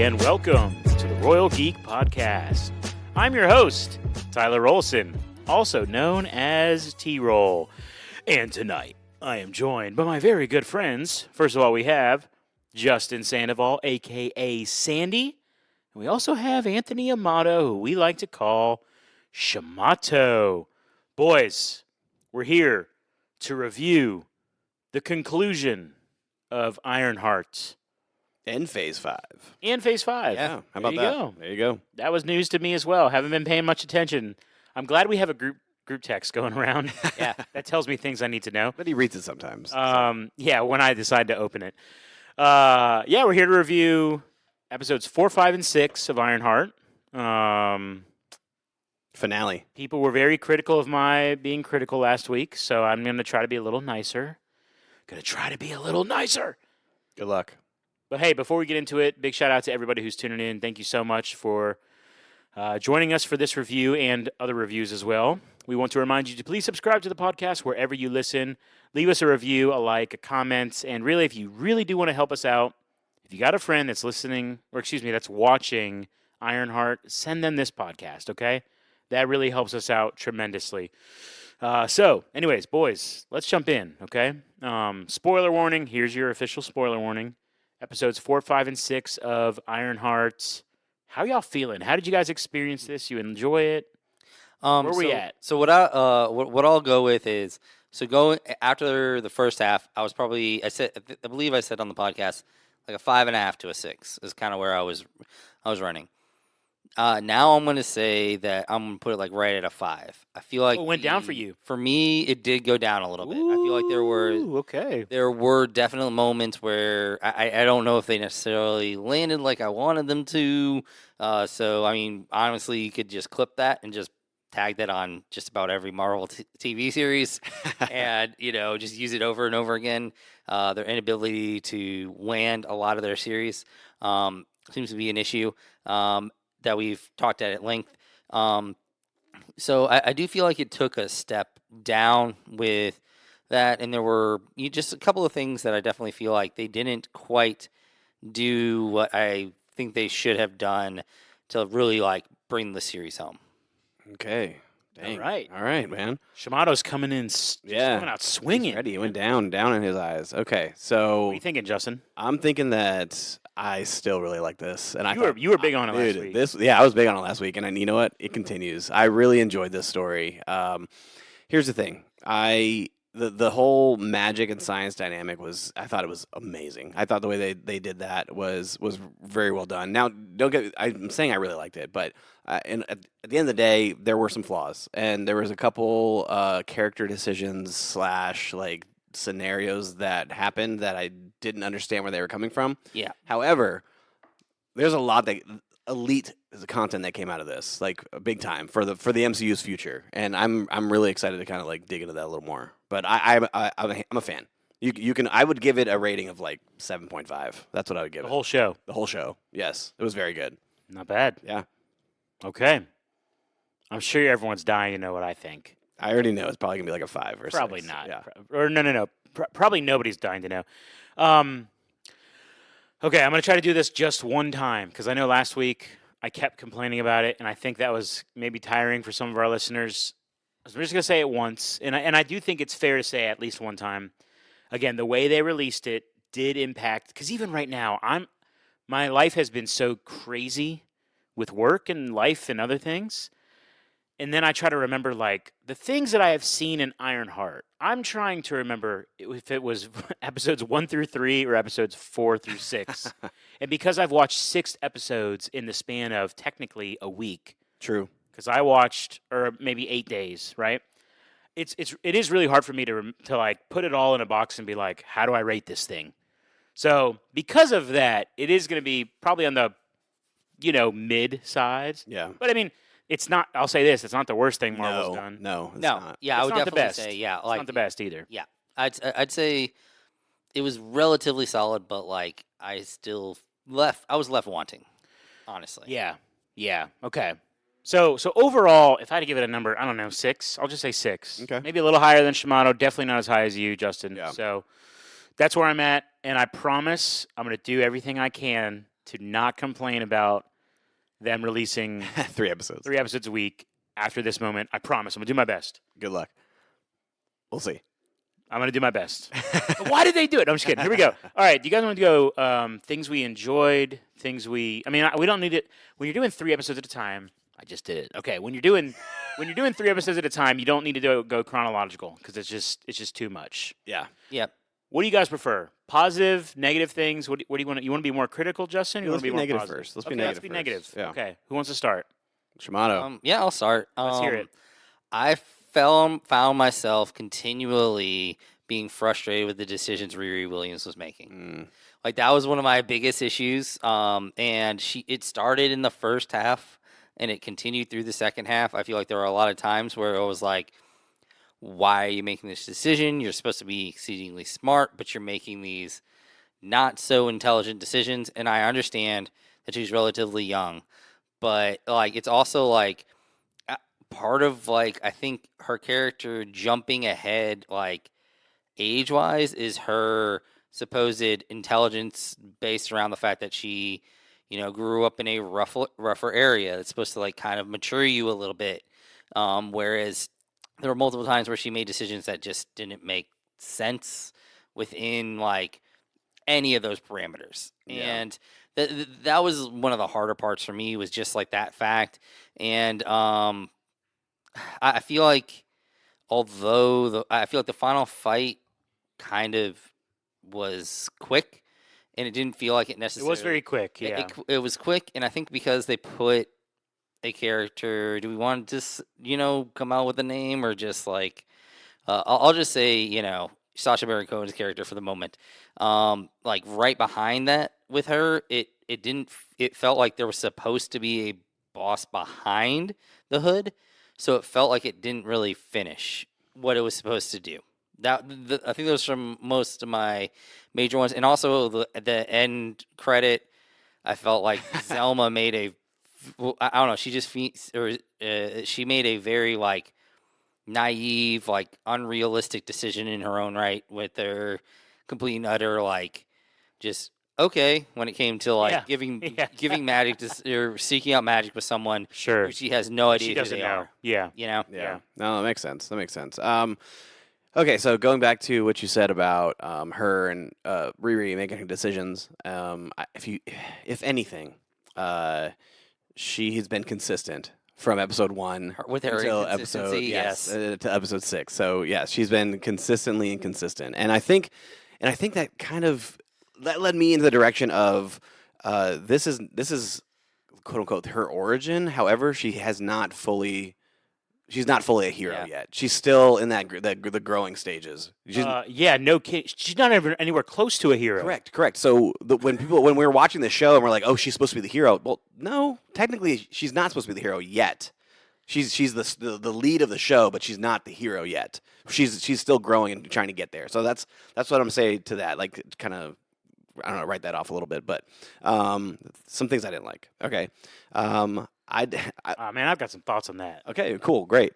and welcome to the Royal Geek Podcast. I'm your host, Tyler Olson, also known as T-Roll. And tonight, I am joined by my very good friends. First of all, we have Justin Sandoval, a.k.a. Sandy. And we also have Anthony Amato, who we like to call Shamato. Boys, we're here to review the conclusion of Ironheart. In Phase 5. In Phase 5. Yeah, how about that? Go. There you go. That was news to me as well. Haven't been paying much attention. I'm glad we have a group text going around. Yeah, that tells me things I need to know. But he reads it sometimes. Yeah, when I decide to open it. We're here to review episodes 4, 5, and 6 of Ironheart. Finale. People were very critical of my being critical last week, so I'm going to try to be a little nicer. Good luck. But hey, before we get into it, big shout out to everybody who's tuning in. Thank you so much for joining us for this review and other reviews as well. We want to remind you to please subscribe to the podcast wherever you listen. Leave us a review, a like, a comment, and really, if you really do want to help us out, if you got a friend that's that's watching Ironheart, send them this podcast, okay? That really helps us out tremendously. Anyways, boys, let's jump in, okay? Spoiler warning. Here's your official spoiler warning. Episodes 4, 5, and 6 of Ironheart. How y'all feeling? How did you guys experience this? You enjoy it? Where we at? So what I'll go with is, going after the first half, I believe I said on the podcast like a 5.5 to a 6 is kind of where I was running. Now I'm going to say that I'm going to put it like right at a 5. I feel like it went down for you. For me, it did go down a little bit. I feel like there were definite moments where I don't know if they necessarily landed like I wanted them to. Honestly, you could just clip that and just tag that on just about every Marvel TV series and, just use it over and over again. Their inability to land a lot of their series seems to be an issue. That we've talked at length. So I do feel like it took a step down with that, and there were just a couple of things that I definitely feel like they didn't quite do what I think they should have done to really bring the series home. Okay. Dang. All right, man. Shamato's coming in, coming out swinging. He's ready. He went down in his eyes. Okay, so what are you thinking, Justin? I'm thinking that I still really like this, and you were big on it last week. I was big on it last week, and you know what? It continues. I really enjoyed this story. Here's the thing. The whole magic and science dynamic I thought it was amazing. I thought the way they did that was very well done. Now, I'm saying I really liked it, but at the end of the day, there were some flaws, and there was a couple character decisions / scenarios that happened that I didn't understand where they were coming from. Yeah. However, there's a lot that elite content that came out of this, big time for the MCU's future, and I'm really excited to kind of dig into that a little more. But I'm a fan. I would give it a rating of 7.5. That's what I would give it. The whole show. The whole show. Yes, it was very good. Not bad. Yeah. Okay. I'm sure everyone's dying to know what I think. I already know it's probably gonna be like a 5 or probably 6. Not. Yeah. Or no. Probably nobody's dying to know. Okay, I'm gonna try to do this just one time because I know last week I kept complaining about it, and I think that was maybe tiring for some of our listeners. So I'm just gonna say it once, and I do think it's fair to say at least one time. Again, the way they released it did impact, because even right now, my life has been so crazy with work and life and other things. And then I try to remember, the things that I have seen in Ironheart. I'm trying to remember if it was episodes 1 through 3 or episodes 4 through 6. And because I've watched 6 episodes in the span of technically a week. True. Because I watched, or maybe 8 days, right? It is really hard for me to put it all in a box and be like, how do I rate this thing? So because of that, it is going to be probably on the, mid sides. Yeah. But I mean, it's not. I'll say this: it's not the worst thing Marvel's done. No, it's not. Yeah, it's I would not definitely the best. say it's not the best either. Yeah, I'd say it was relatively solid, but I was left wanting, honestly. Yeah. Okay. So overall, if I had to give it a number, I don't know, 6. I'll just say 6. Okay. Maybe a little higher than Shamato. Definitely not as high as you, Justin. Yeah. So that's where I'm at, and I promise I'm going to do everything I can to not complain about them releasing 3 episodes. 3 episodes a week after this moment. I promise. I'm going to do my best. Good luck. We'll see. I'm going to do my best. Why did they do it? I'm just kidding. Here we go. All right. Do you guys want to go things we enjoyed, things we – I mean, we don't need it. When you're doing 3 episodes at a time – I just did it. Okay. When you're doing 3 episodes at a time, you don't need to go chronological because it's just too much. Yeah. Yep. What do you guys prefer? Positive, negative things? What do you want? You want to be more critical, Justin? Or you Let's want to be more negative positive? first. Let's be Okay, negative let's be first. negative. Yeah. Okay. Who wants to start? Shimano. Yeah, I'll start. Let's hear it. I found myself continually being frustrated with the decisions Riri Williams was making. Like that was one of my biggest issues. And it started in the first half and it continued through the second half. I feel like there were a lot of times where it was like, why are you making this decision? You're supposed to be exceedingly smart, but you're making these not so intelligent decisions. And I understand that she's relatively young, but like it's also like part of like I think her character jumping ahead like age wise is her supposed intelligence based around the fact that she grew up in a rougher area. It's supposed to like kind of mature you a little bit, whereas there were multiple times where she made decisions that just didn't make sense within like any of those parameters. Yeah. And that was one of the harder parts for me, was just like that fact. And I feel like I feel like the final fight kind of was quick, and it didn't feel like it It necessarily. was very quick. Yeah. It was quick, and I think because they put a character, do we want to just come out with a name, or just like I'll just say Sacha Baron Cohen's character for the moment, like right behind that with her, it felt like there was supposed to be a boss behind the hood, so it felt like it didn't really finish what it was supposed to do. I think those are most of my major ones, and also the end credit. I felt like Zelma made I don't know. She just she made a very like naive, like unrealistic decision in her own right, with her complete and utter like just okay when it came to like giving magic or seeking out magic with someone. Sure. Who she has no idea She who doesn't they know. are. Yeah. Yeah. No, that makes sense. Okay, so going back to what you said about her and Riri making her decisions, if anything, she has been consistent from episode 1 With her until inconsistency, yes. to episode 6. So yes, she's been consistently inconsistent, and I think that kind of that led me into the direction of this is quote unquote her origin. However, she's not fully a hero yet. She's still in the growing stages. No kid. She's not even anywhere close to a hero. Correct. So when we're watching the show and we're like, oh, she's supposed to be the hero. Well, no, technically she's not supposed to be the hero yet. She's the lead of the show, but she's not the hero yet. She's still growing and trying to get there. So that's what I'm saying to that. Like, kind of, I don't know, write that off a little bit. But some things I didn't like. Okay. Man, I've got some thoughts on that. Okay, cool, great.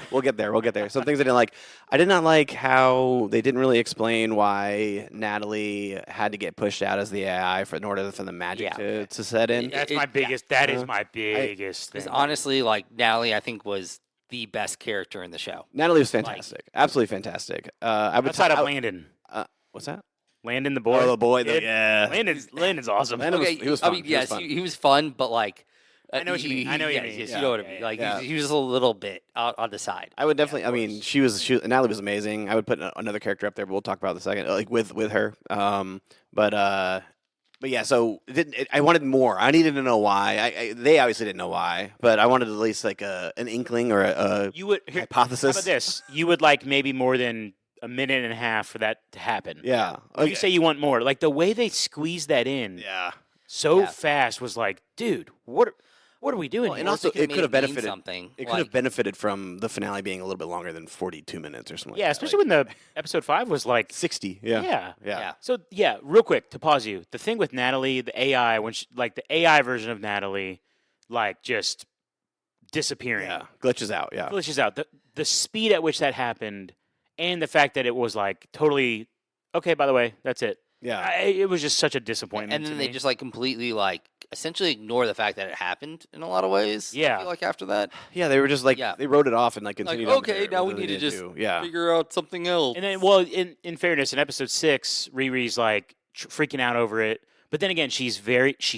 We'll get there. Some things I didn't like. I did not like how they didn't really explain why Natalie had to get pushed out as the AI in order for the magic to set in. That's my biggest. That is my biggest thing. Honestly, like Natalie, I think was the best character in the show. Natalie was fantastic, absolutely fantastic. Outside of Landon. What's that? Landon, the boy. Oh, the boy. Yeah. Landon's awesome. He was fun. I mean, yes, he was fun, but like. I know what you mean. I know what you mean. Yes, you know what I mean. Like he was a little bit on the side. I would definitely. I mean, Natalie was amazing. I would put another character up there, but we'll talk about it in a second. Like with her. But yeah. So I wanted more. I needed to know why. They obviously didn't know why, but I wanted at least like an inkling or a hypothesis. How about this? You would like maybe more than a minute and a half for that to happen. Yeah. Okay. You say you want more. Like the way they squeezed that in. Yeah. So fast was like, dude, what are we doing? And also, it could have benefited. Something. It could have benefited from the finale being a little bit longer than 42 minutes or something. Yeah, especially when the episode 5 was like 60. Yeah. Yeah. So real quick to pause you, the thing with Natalie, the AI, the AI version of Natalie, like just disappearing. Yeah, glitches out. Yeah, glitches out. The speed at which that happened, and the fact that it was like totally okay. By the way, that's it. Yeah. It was just such a disappointment. And then to they me. just like completely like essentially ignore the fact that it happened in a lot of ways. Yeah. I feel like after that. Yeah, they were just like Yeah. they wrote it off and like Like, continued. on with okay, their- now what we they need to just do. Yeah. figure out something else. And then, well, in fairness, in episode 6, Riri's like freaking out over it. But then again, she's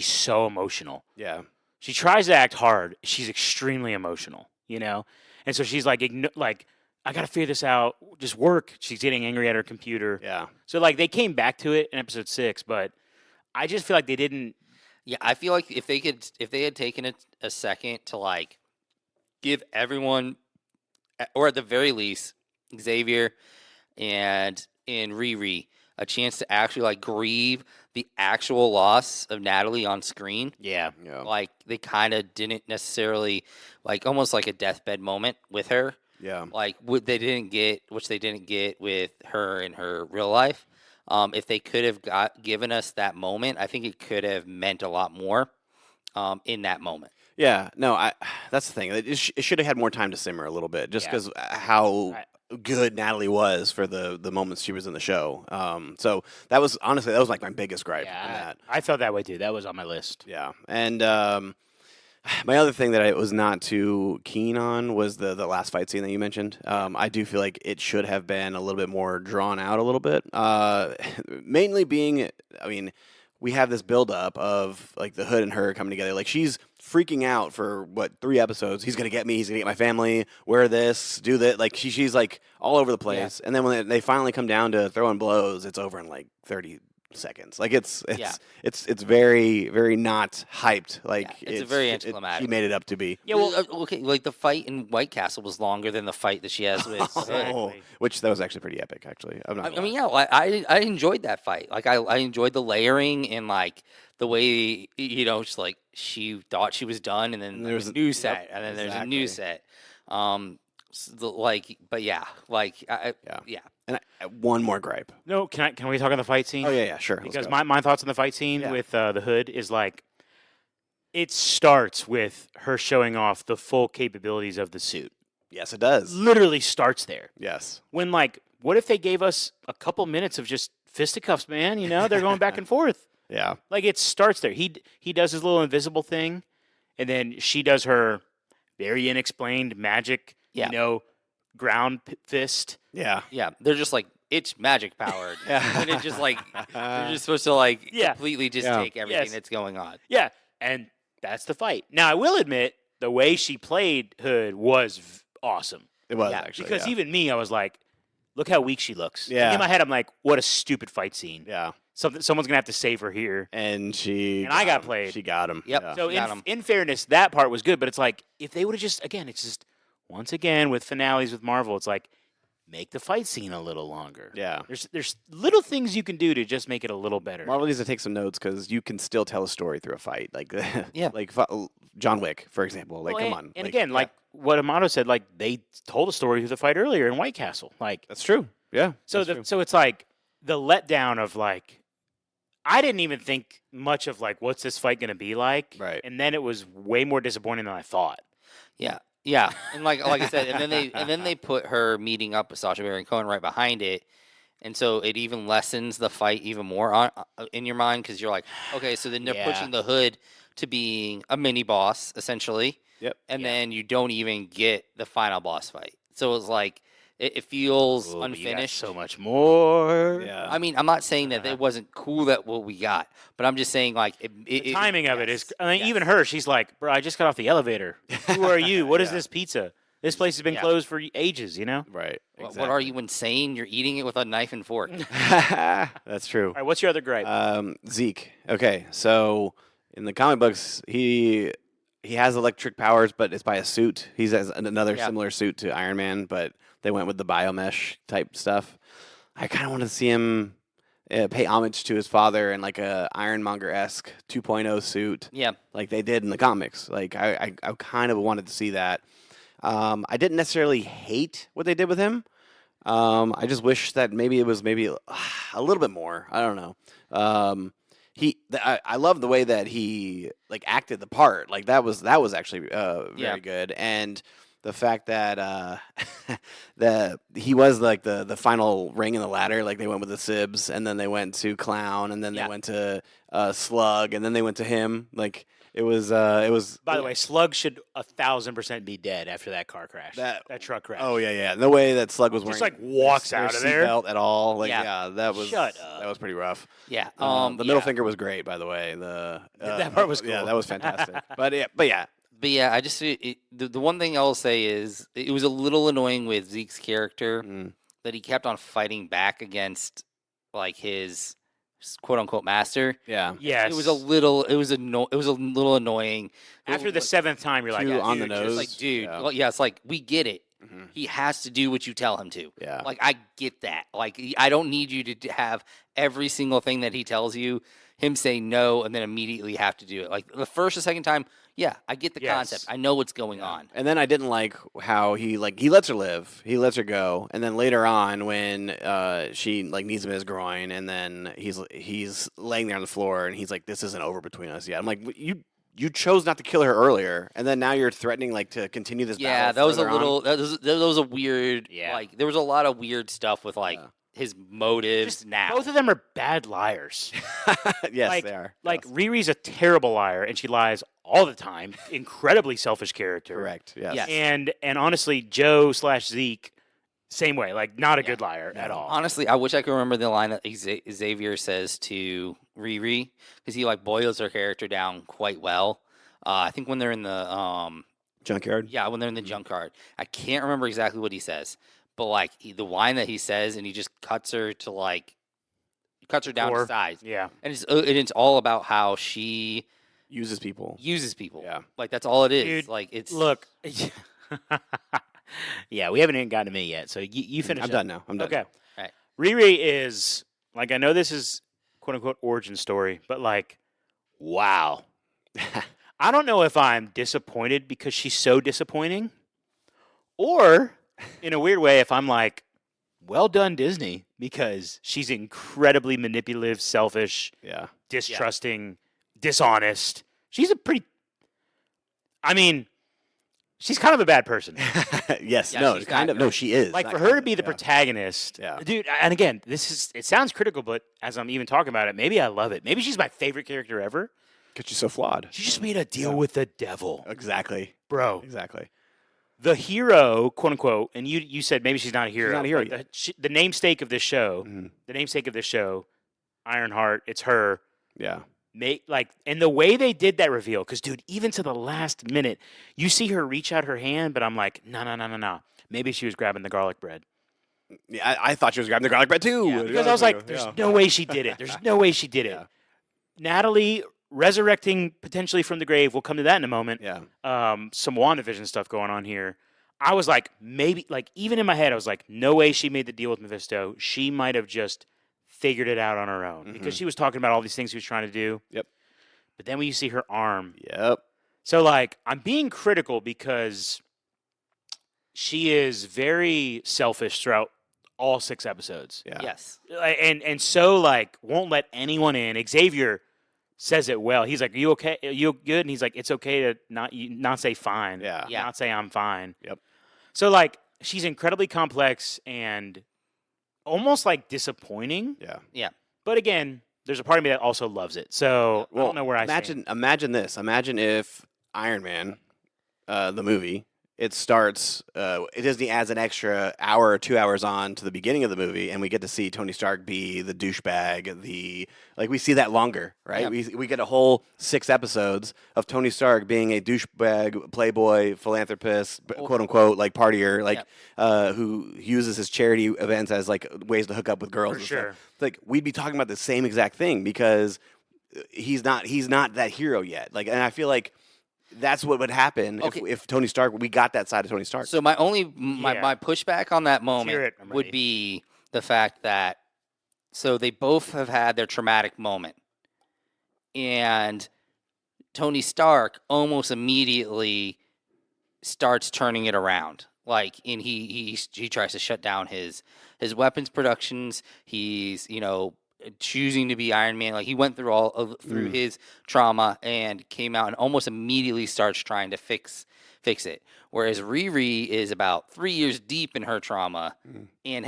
so emotional. Yeah. She tries to act hard. She's extremely emotional, you know? And so she's like, I got to figure this out. Just work. She's getting angry at her computer. Yeah. So, like, they came back to it in episode 6, but I just feel like they didn't. Yeah, I feel like if they had taken a second to like give everyone, or at the very least, Xavier and Riri a chance to actually like grieve the actual loss of Natalie on screen. Yeah. Yeah. Like they kind of didn't necessarily like almost like a deathbed moment with her. Yeah. Like what they didn't get, which they didn't get with her in her real life. If they could have given us that moment, I think it could have meant a lot more in that moment. Yeah. No, that's the thing. It should have had more time to simmer a little bit, just Yeah. because how good Natalie was for the moments she was in the show. So that was like my biggest gripe. Yeah, on that. I felt that way too. That was on my list. Yeah, and my other thing that I was not too keen on was the last fight scene that you mentioned. I do feel like it should have been a little bit more drawn out a little bit. Mainly being, I mean, we have this buildup of like the Hood and her coming together. Like she's freaking out for 3 episodes. He's gonna get me. He's gonna get my family. Wear this. Do that. Like she's like all over the place. And then when they finally come down to throwing blows, it's over in like 30 seconds. Like it's very, very not hyped. Like it's a very anticlimactic. She made it up to be. Yeah, well, okay, like the fight in White Castle was longer than the fight that she has with Hood. Exactly. Which that was actually pretty epic. Actually, I'm not I gonna mean, lie. yeah, I enjoyed that fight. Like, I enjoyed the layering and like the way just like she thought she was done, and then there was a new set, and then there's a new set. But yeah, like, yeah. And one more gripe. No, can we talk on the fight scene? Oh yeah, sure. Let's Because go. my thoughts on the fight scene with the Hood is like, it starts with her showing off the full capabilities of the suit. Yes, it does. Literally starts there. Yes. When like, what if they gave us a couple minutes of just fisticuffs, man? You know, they're going back and forth. Yeah. Like it starts there. He does his little invisible thing, and then she does her very unexplained magic. Yeah. You know, ground fist. Yeah. Yeah, they're just like, it's magic powered. Yeah. And it's just like, they're just supposed to like Yeah. completely just Yeah. take everything Yes. that's going on. Yeah, and that's the fight. Now I will admit the way she played Hood was awesome. It was Yeah, actually. Because yeah. even me, I was like, look how weak she looks. Yeah. In my head, I'm like, what a stupid fight scene. Yeah. Someone's gonna have to save her here. And I got him. played. She got him. Yep. Yeah. So Got 'em. in fairness, that part was good. But it's like if they would have just it's just once again with finales with Marvel, it's like make the fight scene a little longer. Yeah. There's little things you can do to just make it a little better. Marvel needs to take some notes because you can still tell a story through a fight. Like, Yeah. like John Wick, for example. Like, Well, come and, on. And like, again, like what Amato said, like they told a story through the fight earlier in White Castle. Like that's true. Yeah. so that's true. so it's like the letdown of like I didn't even think much of like what's this fight gonna be like. Right. And then it was way more disappointing than I thought. Yeah, yeah, and like I said, and then they put her meeting up with Sacha Baron Cohen right behind it, and so it even lessens the fight even more in your mind because you're like, okay, so then they're Yeah. pushing the Hood to being a mini boss essentially, Yep. and then you don't even get the final boss fight. So it's like it feels Ooh, but you got unfinished. so much more. Yeah. I mean, I'm not saying that it wasn't cool that what we got, but I'm just saying like The timing of it is. yes, I mean, yes. even her, she's like, "Bro, I just got off the elevator. Who are you? What is this pizza? This place has been Yeah. closed for ages. You know." right. What are you insane? You're eating it with a knife and fork. That's true. All right, what's your other gripe? Zeke. Okay, so in the comic books, he has electric powers, but it's by a suit. He has another Yeah. similar suit to Iron Man, but they went with the biomesh type stuff. I kind of want to see him pay homage to his father in like a Ironmonger esque 2.0 suit, Yeah. like they did in the comics. Like I kind of wanted to see that. I didn't necessarily hate what they did with him. I just wish that maybe it was a little bit more. I don't know. I love the way that he like acted the part. Like that was actually very good. And the fact that he was like the final ring in the ladder. Like they went with the Sibs, and then they went to Clown, and then they went to Slug, and then they went to him. Like it was. By the way, Slug should 1,000% be dead after that car crash. That truck crash. Oh yeah. No way that Slug was just wearing like walks out of there seatbelt at all. Like Yeah. that was Shut up. that was pretty rough. Yeah. The middle finger was great, by the way. That part was cool. Yeah, that was fantastic. But yeah. But yeah, I just the one thing I'll say is it was a little annoying with Zeke's character that he kept on fighting back against like his quote unquote master. Yeah. Yes. It was a little annoying. After the 7th time, you're like, Too on the dude, nose. Like, dude, Yeah. well, yeah, it's like we get it. Mm-hmm. He has to do what you tell him to. Yeah. Like I get that. Like I don't need you to have every single thing that he tells you. Him say no and then immediately have to do it. Like the first or second time, yeah, I get the concept. I know what's going on. And then I didn't like how he lets her live. He lets her go. And then later on when she like knees him in his groin and then he's laying there on the floor and he's like, this isn't over between us yet. I'm like, you chose not to kill her earlier, and then now you're threatening like to continue this. Yeah, battle that was a further little. on. That was a weird. Yeah. Like there was a lot of weird stuff with like his motives. just now both of them are bad liars. Yes, like, they are. Like Yes. Riri's a terrible liar, and she lies all the time. Incredibly selfish character. Correct. Yes. Yes. And honestly, Joe/Zeke, same way. Like not a good liar at all. Honestly, I wish I could remember the line that Xavier says to Riri because he like boils her character down quite well. I think when they're in the Junkyard. yeah, when they're in the junkyard, I can't remember exactly what he says, but like the line that he says, and he just cuts her down to size. Yeah. And it's all about how she Uses people. uses people. Yeah. Like that's all it is. Dude, like it's Look. Yeah, we haven't even gotten to me yet, so you finish. I'm up. done now. I'm done. Okay. All right. Riri is like, I know this is quote unquote origin story, but like, wow. I don't know if I'm disappointed because she's so disappointing, or in a weird way, if I'm like, well done, Disney, because she's incredibly manipulative, selfish, Yeah. distrusting, dishonest. She's a pretty. I mean, she's kind of a bad person. Yes. Yeah, no. she's Kind not of. No. great. She is. Like Not for kind her to of, be the yeah. protagonist, Yeah. dude. And again, it sounds critical, but as I'm even talking about it, maybe I love it. Maybe she's my favorite character ever. Because she's so flawed. She just made a deal with the devil, Exactly. bro. Exactly. The hero, quote unquote, and you said maybe she's not a hero. not a hero but the namesake of this show, Mhm. the namesake of this show, Ironheart. It's her. Yeah. And the way they did that reveal, because dude, even to the last minute, you see her reach out her hand, but I'm like, no. Maybe she was grabbing the garlic bread. Yeah. I thought she was grabbing the garlic bread too. Yeah, because I was like, there's no way she did it. There's no way she did it. Yeah. Natalie resurrecting potentially from the grave. We'll come to that in a moment. Yeah. Some WandaVision stuff going on here. I was like, maybe, like, even in my head, I was like, no way she made the deal with Mephisto. She might have just figured it out on her own because she was talking about all these things she was trying to do. Yep. But then when you see her arm, Yep. so like, I'm being critical because she is very selfish throughout all 6 episodes. Yeah. yes. And so like won't let anyone in. Xavier says it well. He's like, "Are you okay? Are you good?" And he's like, "It's okay to not say fine. Yeah. Yeah. Not say I'm fine." Yep. So like she's incredibly complex and almost like disappointing. Yeah. Yeah. But again, there's a part of me that also loves it. So I don't know where I stand. Imagine this. Imagine if Iron Man, the movie, it starts. Disney adds an extra hour or 2 hours on to the beginning of the movie, and we get to see Tony Stark be the douchebag. We see that longer, right? Yeah. We get a whole 6 episodes of Tony Stark being a douchebag, playboy, philanthropist, quote unquote, like partier, like who uses his charity events as like ways to hook up with girls. For and sure. stuff. Like we'd be talking about the same exact thing because he's not that hero yet. Like, and I feel like that's what would happen if Tony Stark. We got that side of Tony Stark. So my pushback on that moment I'm would ready. be the fact that so they both have had their traumatic moment, and Tony Stark almost immediately starts turning it around. Like, and he tries to shut down his weapons productions. He's choosing to be Iron Man. Like he went through his trauma and came out and almost immediately starts trying to fix fix it. Whereas Riri is about 3 years deep in her trauma and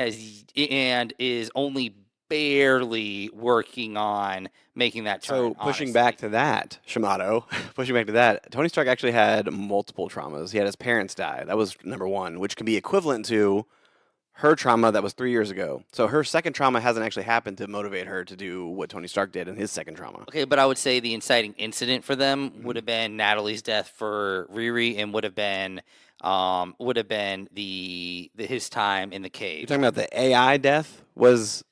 is only barely working on making that turn. So pushing back to that, Shamato, pushing back to that, Tony Stark actually had multiple traumas. He had his parents die. That was number one, which can be equivalent to her trauma that was 3 years ago. So her second trauma hasn't actually happened to motivate her to do what Tony Stark did in his second trauma. Okay, but I would say the inciting incident for them would have been Natalie's death for Riri, and would have been the his time in the cave. You're talking about the AI death was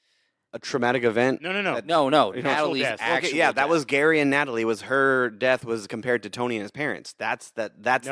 a traumatic event? No. No. Natalie's death. actual Okay, yeah, that death. was Gary and Natalie. Was her death was compared to Tony and his parents? That's No,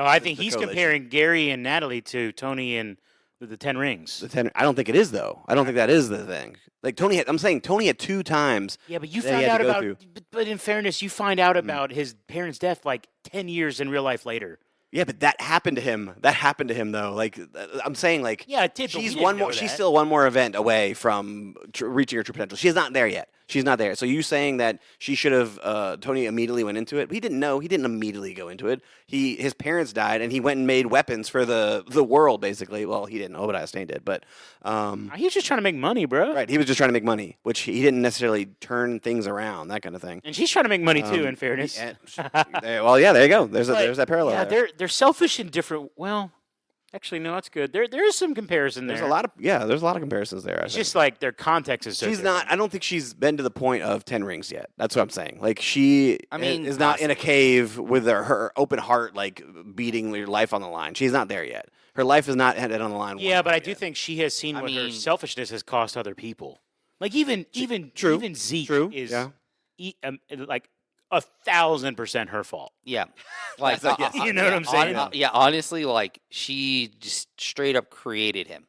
I think the he's correlation. comparing Gary and Natalie to Tony and the 10 Rings. I don't think it is though. I don't think that is the thing. Like I'm saying Tony had 2 times. Yeah, but you that he found had out to go about. through. But in fairness, you find out about his parents' death like 10 years in real life later. Yeah, but that happened to him. That happened to him though. Like I'm saying, like Yeah, it did. But we she's didn't one know more. She's that. still one more event away from reaching her true potential. She's not there yet. She's not there. So you saying that she should have? Tony immediately went into it. He didn't know. He didn't immediately go into it. His parents died, and he went and made weapons for the world, basically. Well, he didn't. Obadiah Stane did, but He was just trying to make money, bro. right. He was just trying to make money, which he didn't necessarily turn things around, that kind of thing. And she's trying to make money too. In fairness. Well, yeah, there you go. There's But, that parallel. Yeah, there. they're selfish in different. Well, actually, no, that's good. There is some comparison there. There's a lot of comparisons there. It's just like their context is so. She's different. not. I don't think she's been to the point of 10 rings yet. That's what I'm saying. Like she, is not in a cave with her open heart, like beating your life on the line. She's not there yet. Her life is not headed on the line. Yeah, but I do yet. think she has seen what her mean- selfishness has cost other people. Like even true, Zeke true, is yeah. like 1,000% her fault. Yeah. Like You know what I'm saying? Honestly, like she just straight up created him.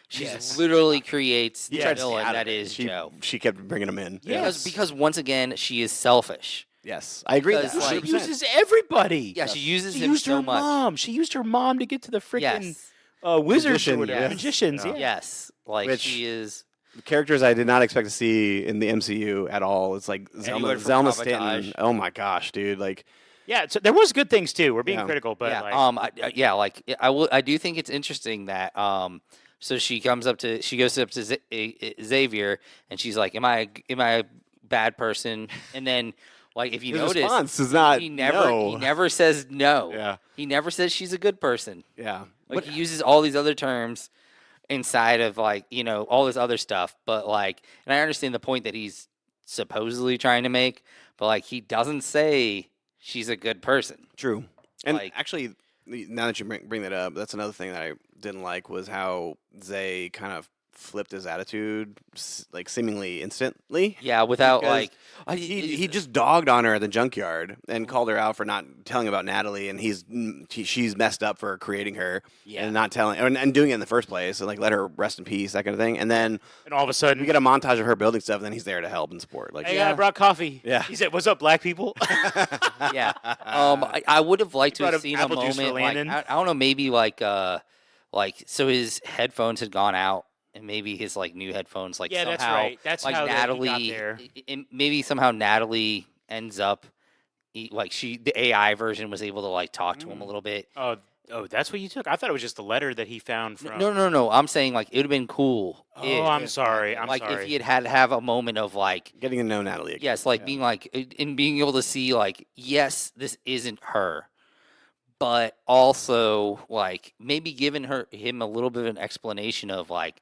She Yes. literally creates the Yes. villain Out of that it. is Joe. She kept bringing him in. Yes. Because once again, she is selfish. Yes, I agree. With Because, that. like- She 100%. uses everybody. Yeah, she uses She him used so her much. mom. She used her mom to get to the freaking Yes. wizards Magician, or whatever. yeah. Magicians, yeah. Yes. Like Which- she is. Characters I did not expect to see in the MCU at all. It's like Anyone from Zelma Sabotage. Stanton. Oh my gosh, dude! Like Yeah, so there was good things too. We're being Yeah. critical, but Yeah. like, I do think it's interesting that so she goes up to Xavier and she's like, am I a bad person? And then like if you his notice, response is not. he never says no. Yeah. He never says she's a good person. Yeah. Like he uses all these other terms inside of like, all this other stuff, but like, and I understand the point that he's supposedly trying to make, but like he doesn't say she's a good person. True. And Like- actually, now that you bring that up, that's another thing that I didn't like was how Zay kind of flipped his attitude, like seemingly instantly. Yeah, without Because like He just dogged on her at the junkyard and called her out for not telling about Natalie, and she's messed up for creating her and not telling and doing it in the first place, and like let her rest in peace, that kind of thing. And then and all of a sudden, we get a montage of her building stuff, and then he's there to help and support. Like, hey, I brought coffee. Yeah. He said, "What's up, black people?" yeah. I would have liked to brought have up seen a apple juice for moment like Landon. I don't know, maybe like so his headphones had gone out and maybe his like new headphones like Yeah, somehow that's right. That's like how that he got Natalie there. Maybe somehow Natalie ends up like the AI version was able to like talk to him a little bit. Oh, that's what you took. I thought it was just the letter that he found from. No. I'm saying like it would have been cool. Oh, I'm sorry. I'm like sorry. if he had to have a moment of like getting to know Natalie. Again. yes, like being like and being able to see like yes, this isn't her, but also like maybe giving him a little bit of an explanation of like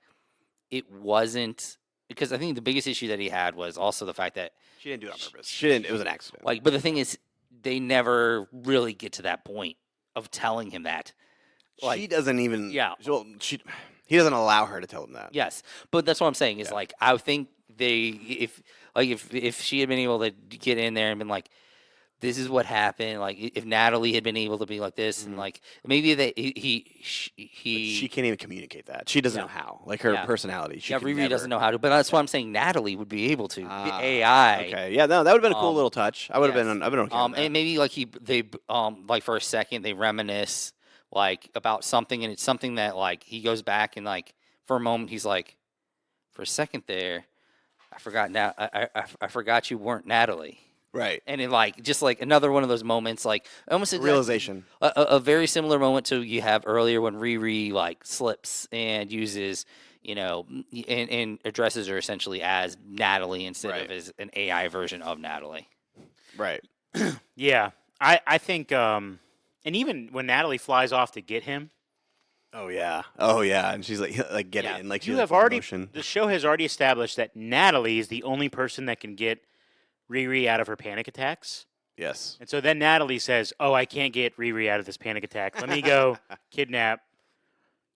it wasn't because I think the biggest issue that he had was also the fact that She didn't do it on purpose. She didn't. It was an accident. like but the thing is they never really get to that point of telling him that. Like she doesn't even. Yeah. Well, he doesn't allow her to tell him that. yes, but that's what I'm saying is like I think if she had been able to get in there and been like, this is what happened. Like if Natalie had been able to be like this and like maybe She can't even communicate that. She doesn't know how. Like her Yeah. personality. She yeah, could Riri never- doesn't know how to. But that's why I'm saying Natalie would be able to. The AI. Okay. Yeah. No, that would have been a cool Um, little touch. I would have yes. been. I've been okay. with that. And maybe like they like for a second they reminisce like about something and it's something that like he goes back and like for a moment he's like, for a second there, I forgot now I forgot you weren't Natalie. Right. And in like just like another one of those moments, like almost exactly Realization. a very similar moment to you have earlier when Riri like slips and uses, and addresses her essentially as Natalie instead of as an AI version of Natalie. Right. Yeah, I think, and even when Natalie flies off to get him, Oh yeah. Oh yeah. And she's like get Yeah. it in. Like you she's have like, already motion. the show has already established that Natalie is the only person that can get Riri out of her panic attacks. Yes. And so then Natalie says, "Oh, I can't get Riri out of this panic attack. Let me go kidnap."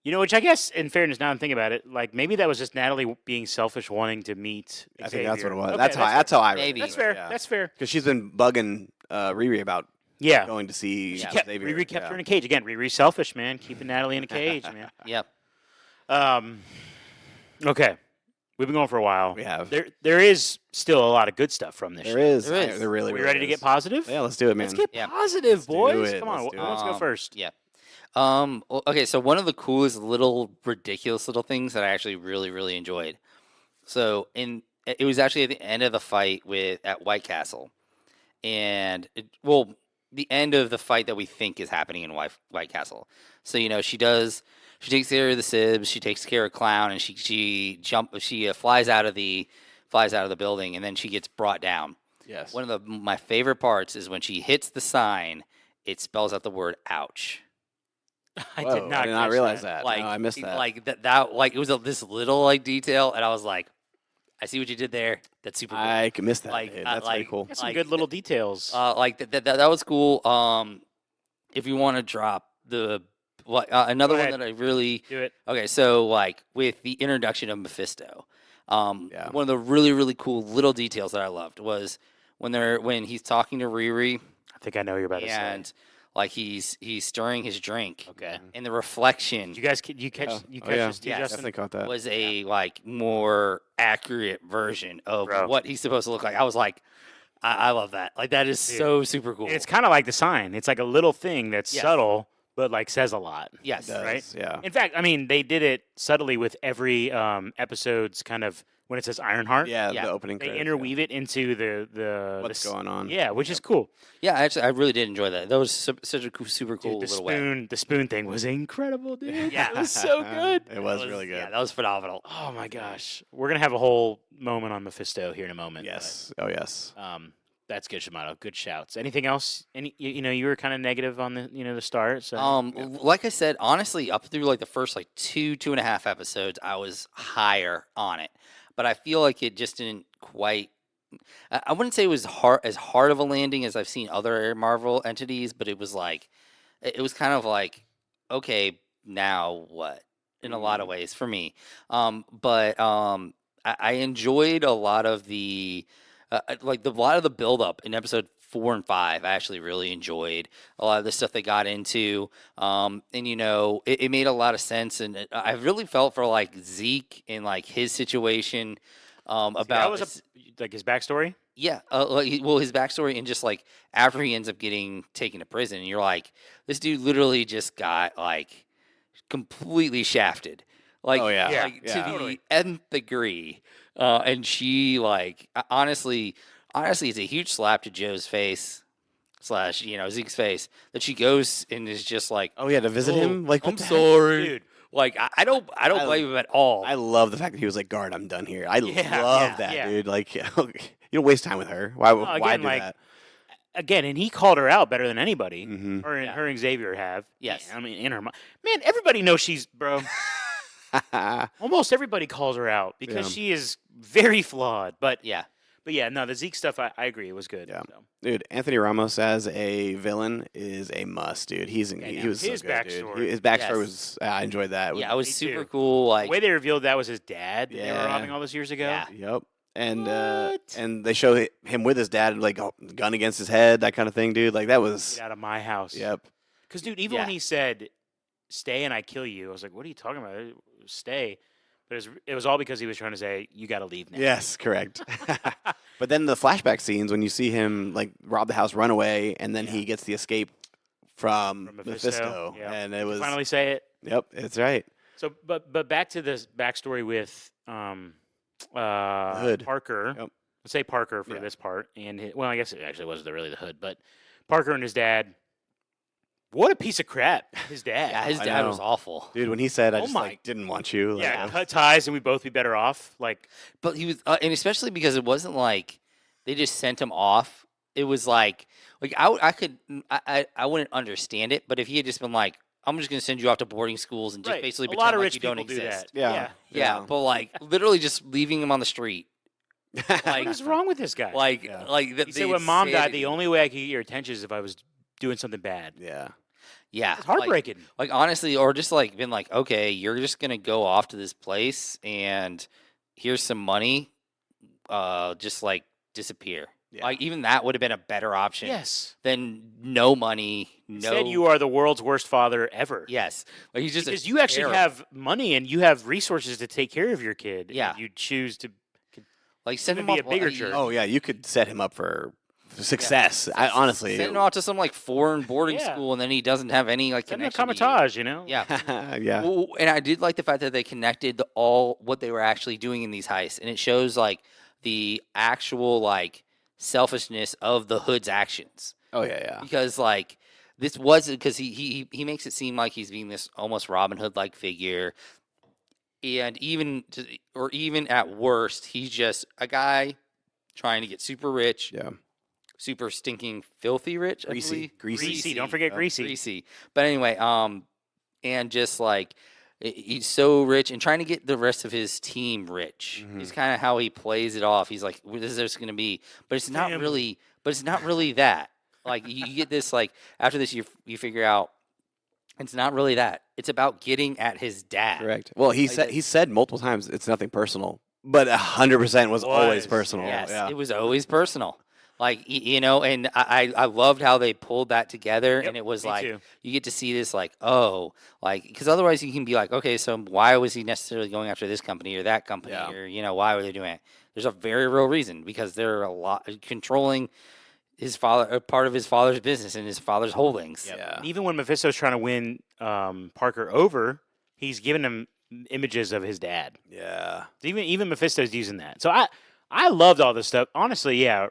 Which I guess, in fairness, now I'm thinking about it, like maybe that was just Natalie being selfish, wanting to meet Xavier. I think that's what it was. Okay, That's how I read Maybe. it. That's fair. Yeah. That's fair. Because she's been bugging Riri about Yeah. going to see Xavier. Riri kept her in a cage. Again, Riri's selfish, man. Keeping Natalie in a cage, man. Yep. Okay. We've been going for a while. We have. There is still a lot of good stuff from this There show. is. There is. There really, Are we really ready to is. get positive? Yeah, let's do it, man. Let's get Yeah. positive, Let's do boys. it. Come on. Let's do Who wants to go first? Yeah. Okay, so one of the coolest little ridiculous little things that I actually really, really enjoyed. So it was actually at the end of the fight at White Castle. And the end of the fight that we think is happening in White Castle. So, she takes care of the Sibs, she takes care of Clown, and she flies out of the building, and then she gets brought down. Yes. One of my favorite parts is when she hits the sign, it spells out the word "ouch." I did not. I did not realize that. Like No, I missed that. Like that. Like it was this little like detail, and I was like, I see what you did there. That's super cool. I missed that. Like, dude. That's very cool. Some good little details. That was cool. If you want to drop another one that I really do it. Okay, so like with the introduction of Mephisto, one of the really really cool little details that I loved was when he's talking to Riri. I think I know what you're about to say. And like he's stirring his drink. Okay. And the reflection. You catch this too, Justin? Definitely caught that. Was a like more accurate version of what he's supposed to look like. I was like, I love that. Like that is so super cool. And it's kind of like the sign. It's like a little thing that's subtle, but like says a lot. Yes. Right. Yeah. In fact, I mean, they did it subtly with every episode's kind of when it says Ironheart. Yeah. The opening. They credits, interweave it into the what's going on. Yeah, which is cool. Yeah, actually, I really did enjoy that. That was such a super cool Dude, little way. The spoon thing was incredible, dude. Yeah, it was so good. It was really good. Yeah, that was phenomenal. Oh my gosh, we're gonna have a whole moment on Mephisto here in a moment. Yes. Oh yes. But, that's good, Shamato. Good shouts. Anything else? You were kind of negative on the start. So Like I said, honestly, up through like the first like 2.5 episodes, I was higher on it, but I feel like it just didn't quite. I wouldn't say it was as hard of a landing as I've seen other Marvel entities, but it was like, it was kind of like, okay, now what? In a lot of ways for me. But I enjoyed a lot of the build up in episode 4 and 5. I actually really enjoyed a lot of the stuff they got into. And it made a lot of sense, and I really felt for like Zeke and like his situation. About that was like his backstory. Yeah, his backstory and just like after he ends up getting taken to prison, and you're like, this dude literally just got like completely shafted, like, Oh, yeah. like Yeah. to the nth degree. And she like honestly, it's a huge slap to Joe's face / Zeke's face that she goes and is just like, Oh yeah, to visit him. Like, I'm what the heck? sorry, Dude. Like I don't blame him at all. I love the fact that he was like, "Guard, I'm done here." I Yeah, love that, yeah. dude. Like, you don't waste time with her. Why again, do like, that? Again, and he called her out better than anybody. Mhm. Her and Xavier have. Yes. I mean, in her mind, man, everybody knows she's bro. Almost everybody calls her out because Yeah. she is very flawed. But yeah. No, the Zeke stuff, I agree, it was good. Yeah. So. Dude, Anthony Ramos as a villain is a must, dude. He was his so good, dude. backstory. His backstory Yes. was I enjoyed that. Yeah, it was Me super too. cool. Like The way they revealed that was his dad that they were Yeah. robbing all those years ago. Yeah. Yep. And What? and they show him with his dad, like gun against his head, that kind of thing, dude. Like that was. Get out of my house. Yep. Because, dude, even when he said, stay and I kill you, I was like, what are you talking about? Stay. But it was all because he was trying to say, you got to leave now. Yes, correct. But then the flashback scenes when you see him like rob the house, run away, and then he gets the escape from Mephisto, yeah. and it was Finally say it. Yep, it's right. So, but back to this backstory with Hood. Parker. Yep. let's say Parker for this part, and well, I guess it actually wasn't really the Hood, but Parker and his dad. What a piece of crap, his dad. Yeah, his dad was awful, dude. When he said, "I just didn't want you," cut ties and we'd both be better off. Like, but he was, and especially because it wasn't like they just sent him off. It was like I wouldn't understand it, but if he had just been like, I'm just going to send you off to boarding schools and just basically pretend a lot of like rich you don't people do exist. that. Yeah, but like literally just leaving him on the street. Like, what is wrong with this guy? He said when mom died, the only way I could get your attention is if I was doing something bad. Yeah, it's heartbreaking. Like honestly, or just like been like, okay, you're just gonna go off to this place and here's some money, just like disappear. Like even that would have been a better option. Yes. Than no money. Instead, you are the world's worst father ever. Yes. Like he's just because you actually have money and you have resources to take care of your kid. Yeah. If you choose to like send him be up a bigger jerk. Oh yeah, you could set him up for success. I honestly send him out to some like foreign boarding school, and then he doesn't have any like connection. Kamikaze, you know? Yeah, yeah. Well, and I did like the fact that they connected all what they were actually doing in these heists, and it shows like the actual like selfishness of the Hood's actions. Oh yeah. Because like this wasn't because he makes it seem like he's being this almost Robin Hood like figure, and even at worst, he's just a guy trying to get super rich. Yeah. Super stinking filthy rich. Greasy. Don't forget greasy. Greasy. But anyway, and just like he's so rich and trying to get the rest of his team rich. Is kind of how he plays it off. He's like, "This is just going to be," but it's not really. But it's not really that. Like you get this. Like after this, you figure out it's not really that. It's about getting at his dad. Correct. Well, he said multiple times it's nothing personal, but 100% was always personal. Yes, it was always personal. Like, you know, and I loved how they pulled that together. And it was like, you get to see this, like, oh, like, because otherwise you can be like, okay, so why was he necessarily going after this company or that company? Or, you know, why were they doing it? There's a very real reason because they're controlling his father, part of his father's business and his father's holdings. Yeah. Even when Mephisto's trying to win Parker over, he's giving him images of his dad. Yeah. Even Mephisto's using that. So I loved all this stuff. Honestly, yeah.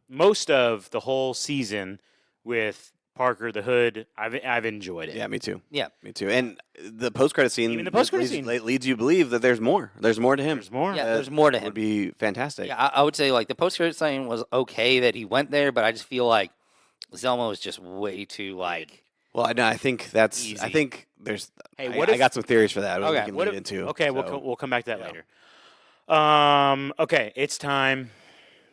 Most of the whole season with Parker the Hood, I've enjoyed it. Yeah, me too. Yeah, me too. And the post-credit scene, even the post-credit scene leads you to believe that there's more. There's more to him. There's more. Yeah, there's more to him. Would be fantastic. Yeah, I would say like the post-credit scene was okay that he went there, but I just feel like Zelma was just way too like. Well, I think that's. Easy. I think there's. Hey, I got some theories for that. Okay, we can lead into. Okay, so. we'll come back to that later. Okay, it's time.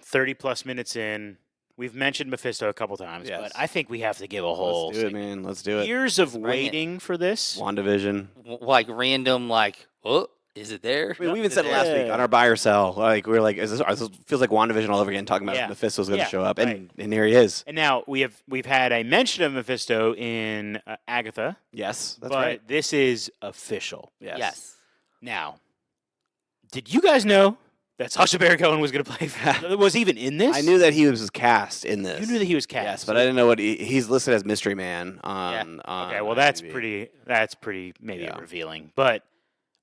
30-plus minutes in. We've mentioned Mephisto a couple times, but I think we have to give a whole... Let's do it, man. Let's do it. Years of waiting for this. WandaVision. Like random, like, oh, is it there? I mean, we even said it last week on our buy or sell. Like, we were like, this feels like WandaVision all over again, talking about Mephisto's going to show up. And here he is. And now we've had a mention of Mephisto in Agatha. Yes, that's but right. But this is official. Yes. Now, did you guys know that Sacha Baron Cohen was going to play? Was even in this? I knew that he was cast in this. You knew that he was cast. Yes, but I didn't know what he's listed as Mystery Man on. Okay, well that's IMDb. pretty maybe revealing, but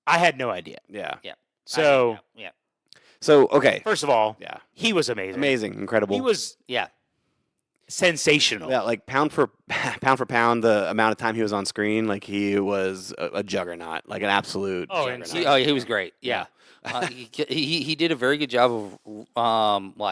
I had no idea. Yeah. So So okay. First of all, he was amazing, incredible. He was sensational. Yeah, like pound for pound, the amount of time he was on screen, like he was a juggernaut, like an absolute. Juggernaut. He was great. Yeah. He did a very good job of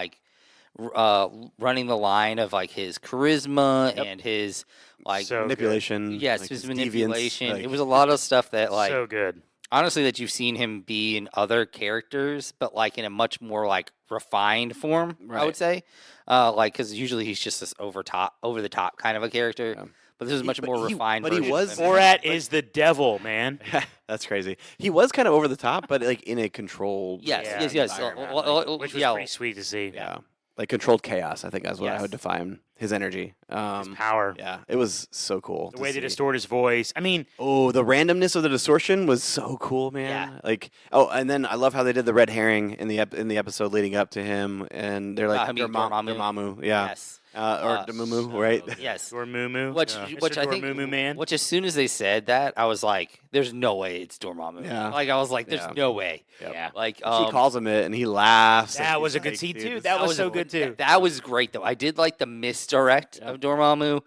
running the line of like his charisma and his like manipulation. Yes, like his manipulation. Like, it was a lot of stuff that like so good. Honestly, that you've seen him be in other characters, but like in a much more like refined form. I would say, like because usually he's just this over the top kind of a character. Yeah. But this is much more refined. But he was Borat is the devil, man. That's crazy. He was kind of over the top, but like in a controlled. Yes. Which was pretty sweet to see. Yeah, like controlled chaos. I think that's what I would define his energy, his power. Yeah, it was so cool. The way they distort his voice. I mean, the randomness of the distortion was so cool, man. Yeah. Like, and then I love how they did the red herring in the episode leading up to him, and they're like Dormammu. Yeah. Yes. or the Moo, right? Yes. Dormammu. Which I think, Dormammu man. which as soon as they said that, I was like, "There's no way it's Dormammu." Yeah. Like I was like, "There's Yeah. no way." Yep. Yeah. Like She calls him it, and he laughs. and That he's was a good like, scene, dude, too. this- That was so good, too. That was great though. I did like the misdirect of Dormammu,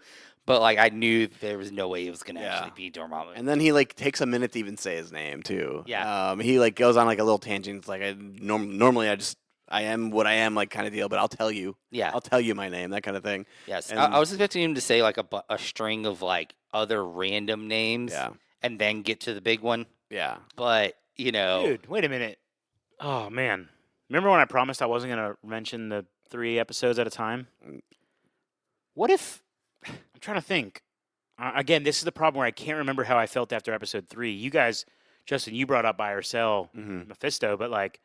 but like I knew there was no way it was gonna actually be Dormammu. And then he like takes a minute to even say his name too. Yeah. He like goes on like a little tangent. It's like normally I am what I am, like kind of deal, but I'll tell you. Yeah. I'll tell you my name, that kind of thing. Yes, And- I was expecting him to say like a string of like other random names, Yeah. and then get to the big one. Yeah. But Dude, wait a minute. Oh, man. Remember when I promised I wasn't going to mention the 3 episodes at a time? What if... I'm trying to think. Again, this is the problem where I can't remember how I felt after episode 3. You guys, Justin, you brought up buy or sell Mephisto, but like,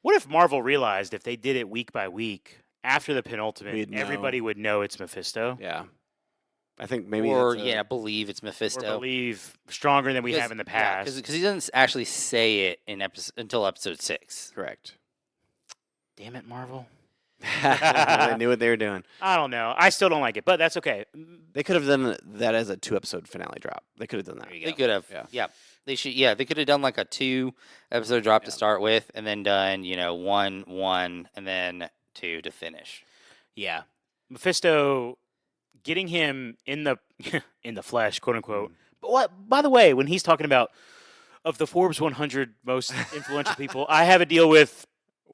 what if Marvel realized if they did it week by week after the penultimate, We'd know. everybody would know it's Mephisto? Yeah. I think maybe or that's a- believe it's Or Mephisto. believe stronger than we have in the past. Because he doesn't actually say it in until episode 6. correct. Damn it, Marvel. They knew what they were doing. I don't know. I still don't like it, but that's okay. They could have done that as a 2-episode finale drop. They could have done that. They could have. Yeah. Yeah. They should. Yeah, they could have done like a 2-episode drop to start with, and then done 1, and then 2 to finish. Yeah. Mephisto, getting him in the in the flesh, quote unquote. But what? By the way, when he's talking about of the Forbes 100 most influential people, I have a deal with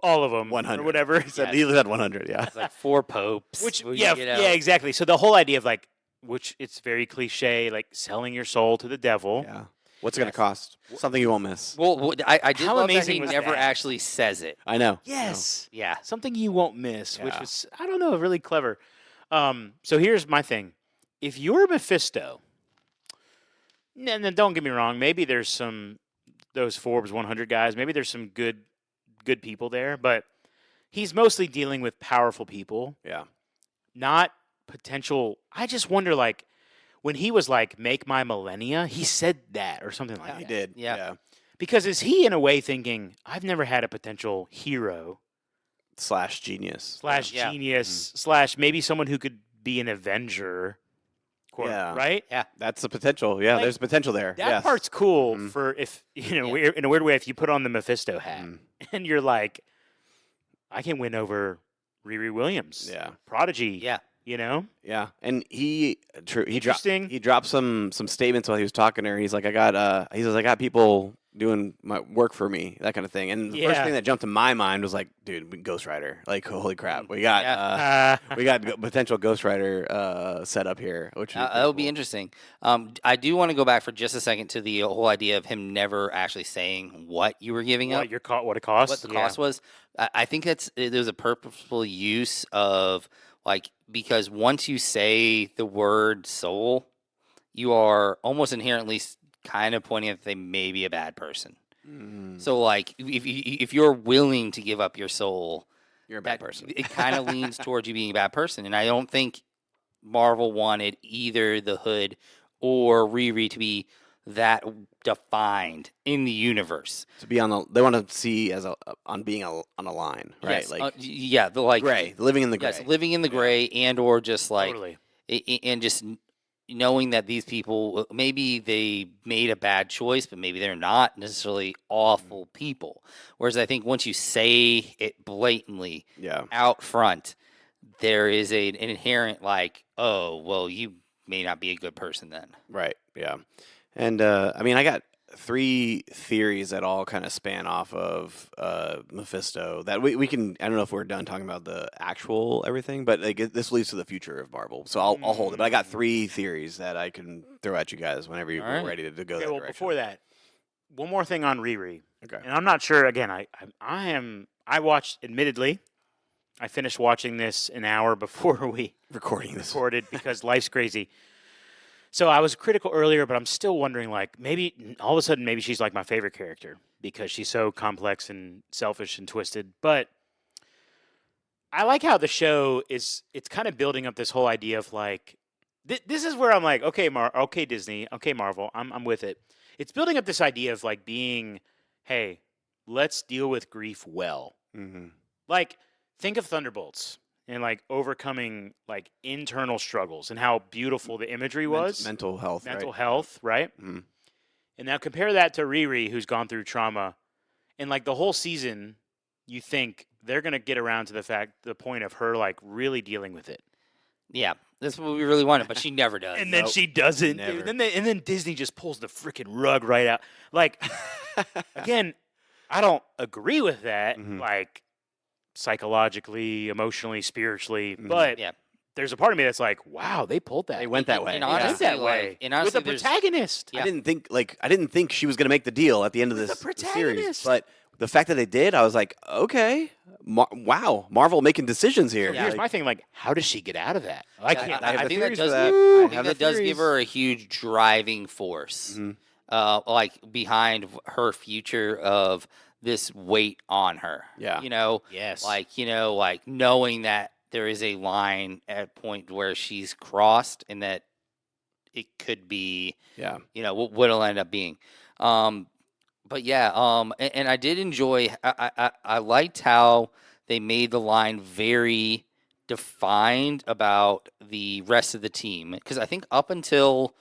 all of them, 100 or whatever. He said 100. Yeah. It's like 4 popes. Which you yeah, get yeah, out. exactly. So the whole idea of like, which it's very cliche, like selling your soul to the devil. Yeah. What's it going to cost? Something you won't miss. Well, I did How love that amazing he was never that? actually says it. I know. Yes. Yeah. Something you won't miss, which Yeah. was, I don't know, really clever. So here's my thing. If you're Mephisto, and then don't get me wrong, maybe there's those Forbes 100 guys, maybe there's some good people there, but he's mostly dealing with powerful people, Yeah. not potential. I just wonder, like, when he was like, make my millennia, he said that or something like He that. did. Yeah. Yeah. Because is he, in a way, thinking, I've never had a potential hero / genius. / Yeah. genius / maybe someone who could be an Avenger, Yeah. right? That's the potential. Yeah, Like, there's potential there. That yes. part's cool Mhm. for if, Yeah. in a weird way, if you put on the Mephisto hat Mhm. and you're like, I can win over Riri Williams, Yeah. Prodigy, Yeah. you know? Yeah, and he dropped Interesting. he dropped some statements while he was talking to her. He's like, I got people doing my work for me, that kind of thing. And the first Yeah. thing that jumped to my mind was like, dude, Ghost Rider. Like, holy crap, we got Yeah. we got potential Ghost Rider set up here, which That would be interesting. I do want to go back for just a second to the whole idea of him never actually saying what you were giving up, what it costs? what the cost was. I think there's a purposeful use of like, because once you say the word soul, you are almost inherently kind of pointing at they may be a bad person. Mm, So like if you're willing to give up your soul, you're a bad person. it kind of leans towards you being a bad person. And I don't think Marvel wanted either the Hood or Riri to be that defined in the universe. To be they want to see as on being on a line, right? Yes, the like gray, living in the gray. Yes, living in the gray, and or just like Totally. and just knowing that these people, maybe they made a bad choice, but maybe they're not necessarily awful people. Whereas I think once you say it blatantly Yeah. out front, there is an inherent like, oh, well, you may not be a good person then. Right. Yeah. And I mean, I got 3 theories that all kind of span off of Mephisto that we can. I don't know if we're done talking about the actual everything, but like this leads to the future of Marvel. So I'll hold it. But I got 3 theories that I can throw at you guys whenever you're All right. ready to go. Okay, that well, direction. before that, one more thing on Riri. Okay. And I'm not sure, again, I watched, admittedly, I finished watching this an hour before we Recording this. recorded because life's crazy. So I was critical earlier, but I'm still wondering, like, maybe all of a sudden, maybe she's like my favorite character because she's so complex and selfish and twisted. But I like how the show it's kind of building up this whole idea of like, this is where I'm like, okay, okay, Disney, okay, Marvel, I'm with it. It's building up this idea of like being, hey, let's deal with grief well. Mm-hmm. Like, think of Thunderbolts. and like overcoming like internal struggles and how beautiful the imagery was. Mental health. Mental right? health, right? Mhm. And now compare that to Riri, who's gone through trauma, and like the whole season, you think they're gonna get around to the point of her like really dealing with it. Yeah, that's what we really wanted, but she never does. And then she doesn't. Never. Dude. And then Disney just pulls the freaking rug right out. Like, again, I don't agree with that. Mhm. Like, psychologically, emotionally, spiritually. Mhm. But Yeah. there's a part of me that's like, wow, they pulled that. They went that way. And They Yeah. did honestly, that way like, and with honestly, a protagonist. Yeah. I didn't think she was going to make the deal at the end of With this the the series, protagonist. but the fact that they did, I was like, okay, wow, Marvel making decisions here. So here's Like, my thing: like, how does she get out of that? I Yeah, can't. I have I the think that theories does for that. give- I I have think the that does give theories. her a huge driving force, Mhm. like behind her future of this weight on her. Yeah. Yes. like knowing that there is a line at point where she's crossed and that it could be, Yeah. what it'll end up being. But yeah, and I did enjoy. I liked how they made the line very defined about the rest of the team, because I think up until,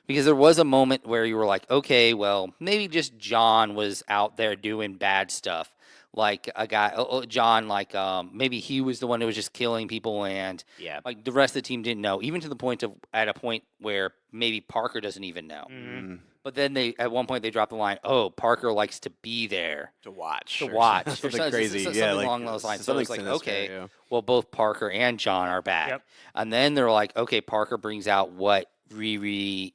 because there was a moment where you were like, okay, well, maybe just John was out there doing bad stuff, like a guy, John, like maybe he was the one who was just killing people, and yeah. like the rest of the team didn't know, even to the point of at a point where maybe Parker doesn't even know. Mhm. But then at one point they dropped the line, "Oh, Parker likes to be there To watch. to or watch," or something something crazy. something yeah, along those lines. So Something it's like, sinister, okay, yeah. well, both Parker and John are back, Yep. and then they're like, okay, Parker brings out what Riri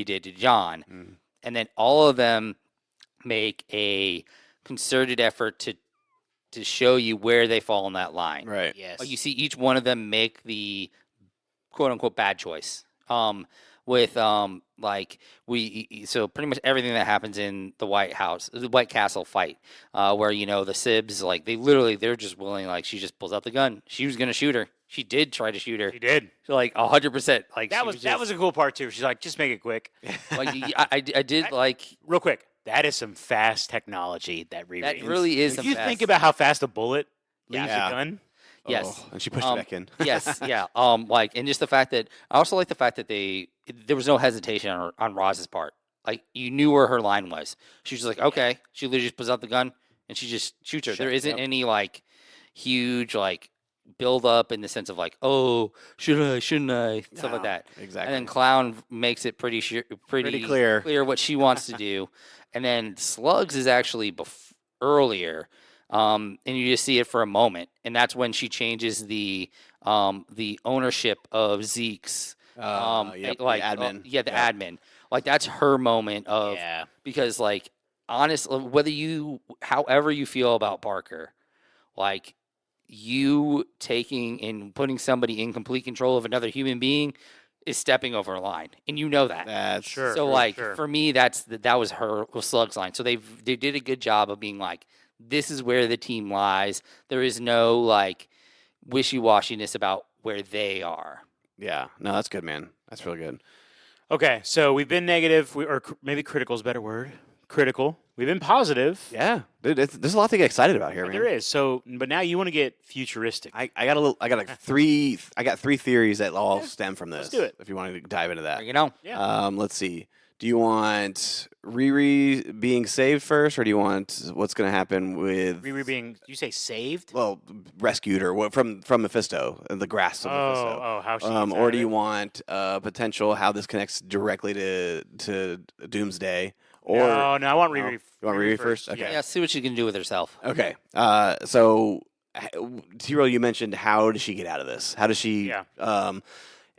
did to John, Mhm. and then all of them make a concerted effort to show you where they fall in that line. Right. Yes. Like you see each one of them make the quote unquote bad choice. With like so pretty much everything that happens in the White House, the White Castle fight, where the Sibs, like they're just willing, like she just pulls out the gun. She was gonna shoot her. She did try to shoot her. She did. So like 100%. Like That she was just, a cool part too. She's like, just make it quick. like I did like Real quick. That is some fast technology that Riri. that really is If some you fast. think about how fast a bullet leaves Yeah. a gun. Yes. Oh, and she pushed it back in. Yes, yeah. Like, and just the fact that I also like the fact that there was no hesitation on Roz's part. Like, you knew where her line was. She was just like, okay. She literally just pulls out the gun and she just shoots her. There isn't any like huge like build up in the sense of like, oh, should I, shouldn't I, stuff like No, that. Exactly. And then Clown makes it pretty clear. what she wants to do. And then Slugs is actually earlier. And you just see it for a moment, and that's when she changes the ownership of Zeke's yep, the like admin. the admin. Like that's her moment of Yeah. because like honestly, however you feel about Parker, like you taking and putting somebody in complete control of another human being is stepping over a line, and you know that. That's Sure. So like sure. for me, that was her Slug's line. So they did a good job of being like, this is where the team lies. There is no like wishy-washiness about where they are. Yeah. No, that's good, man. That's really good. Okay, so we've been negative, or maybe critical is a better word. Critical. We've been positive. Yeah, dude, there's a lot to get excited about here, man. There is. So, but now you want to get futuristic. I got like three theories that all stem from this. let's do it. If you want to dive into that. Yeah. Let's see. Do you want Riri being saved first, or do you want what's going to happen with Riri being, you say saved? well, rescued or what from Mephisto, the grasp of Mephisto? Oh, how she gets out or of do you it? want potential how this connects directly to Doomsday? Or no, I want Riri. You want Riri first? Okay. Yeah, see what she can do with herself. Okay. So, Tiro, you mentioned how does she get out of this? How does she? Yeah.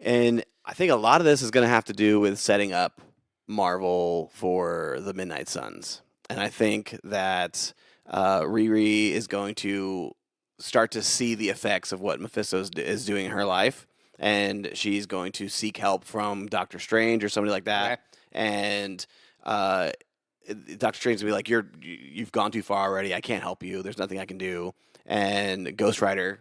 And I think a lot of this is going to have to do with setting up Marvel for the Midnight Suns, and I think that Riri is going to start to see the effects of what Mephisto is doing in her life, and she's going to seek help from Doctor Strange or somebody like that, Okay. and Doctor Strange will be like, you've gone too far already. I can't help you. There's nothing I can do. And Ghost Rider,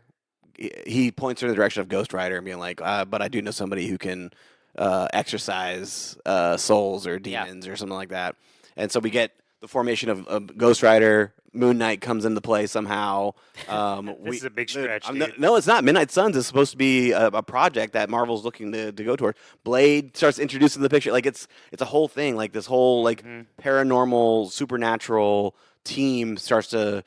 he points her in the direction of Ghost Rider and being like, but I do know somebody who can exorcise souls or demons or something like that. And so we get the formation of Ghost Rider. Moon Knight comes into play somehow. This is a big stretch, dude. No, it's not. Midnight Suns is supposed to be a project that Marvel's looking to go toward. Blade starts introducing the picture. Like it's a whole thing. Like this whole paranormal, supernatural team starts to.